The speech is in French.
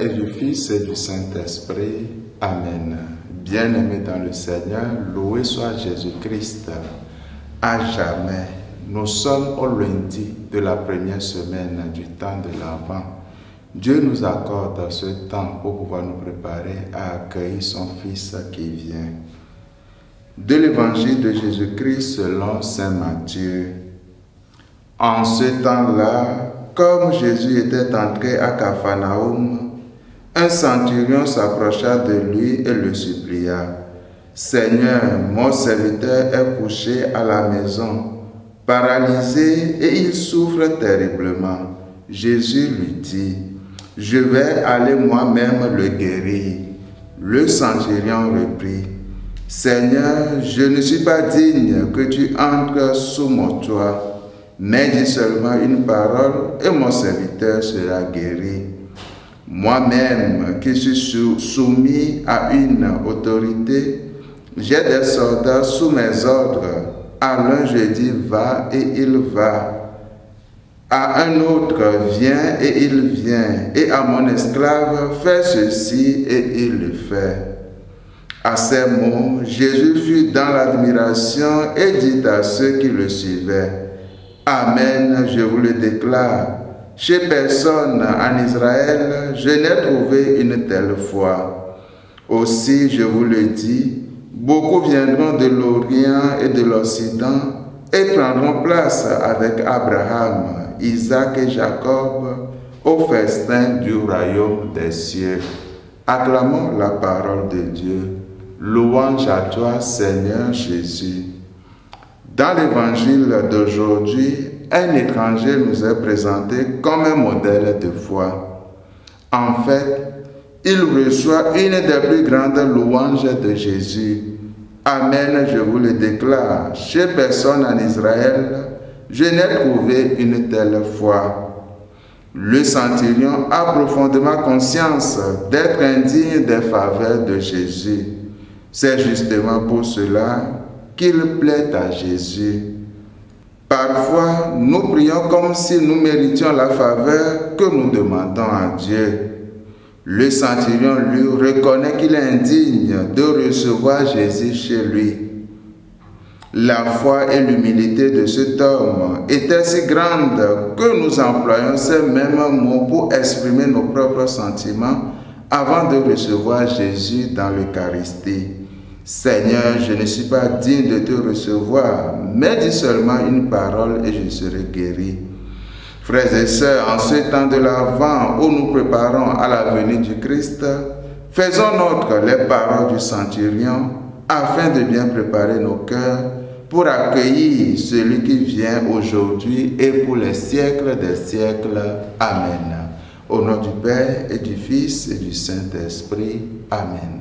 et du Fils et du Saint-Esprit. Amen. Bien-aimés dans le Seigneur, loué soit Jésus-Christ à jamais. Nous sommes au lundi de la première semaine du temps de l'Avent. Dieu nous accorde ce temps pour pouvoir nous préparer à accueillir son Fils qui vient. De l'évangile de Jésus-Christ selon saint Matthieu. En ce temps-là, comme Jésus était entré à Capharnaüm, un centurion s'approcha de lui et le supplia. « Seigneur, mon serviteur est couché à la maison, paralysé et il souffre terriblement. » Jésus lui dit, « Je vais aller moi-même le guérir. » Le centurion reprit, « Seigneur, je ne suis pas digne que tu entres sous mon toit, mais dis seulement une parole et mon serviteur sera guéri. Moi-même qui suis soumis à une autorité, j'ai des soldats sous mes ordres. À l'un je dis va et il va. À un autre viens et il vient. Et à mon esclave fais ceci et il le fait. » À ces mots, Jésus fut dans l'admiration et dit à ceux qui le suivaient, « Amen, je vous le déclare, chez personne en Israël, je n'ai trouvé une telle foi. Aussi, je vous le dis, beaucoup viendront de l'Orient et de l'Occident et prendront place avec Abraham, Isaac et Jacob au festin du royaume des cieux. » Acclamons la parole de Dieu. Louange à toi, Seigneur Jésus. Dans l'évangile d'aujourd'hui, un étranger nous est présenté comme un modèle de foi. En fait, il reçoit une des plus grandes louanges de Jésus. Amen, je vous le déclare, chez personne en Israël, je n'ai trouvé une telle foi. Le centurion a profondément conscience d'être indigne des faveurs de Jésus. C'est justement pour cela qu'il plaît à Jésus. Parfois, nous prions comme si nous méritions la faveur que nous demandons à Dieu. Le centurion, lui, reconnaît qu'il est indigne de recevoir Jésus chez lui. La foi et l'humilité de cet homme étaient si grandes que nous employons ces mêmes mots pour exprimer nos propres sentiments avant de recevoir Jésus dans l'Eucharistie. Seigneur, je ne suis pas digne de te recevoir, mais dis seulement une parole et je serai guéri. Frères et sœurs, en ce temps de l'Avent où nous préparons à la venue du Christ, faisons nôtres les paroles du centurion afin de bien préparer nos cœurs pour accueillir celui qui vient aujourd'hui et pour les siècles des siècles. Amen. Au nom du Père et du Fils et du Saint-Esprit. Amen.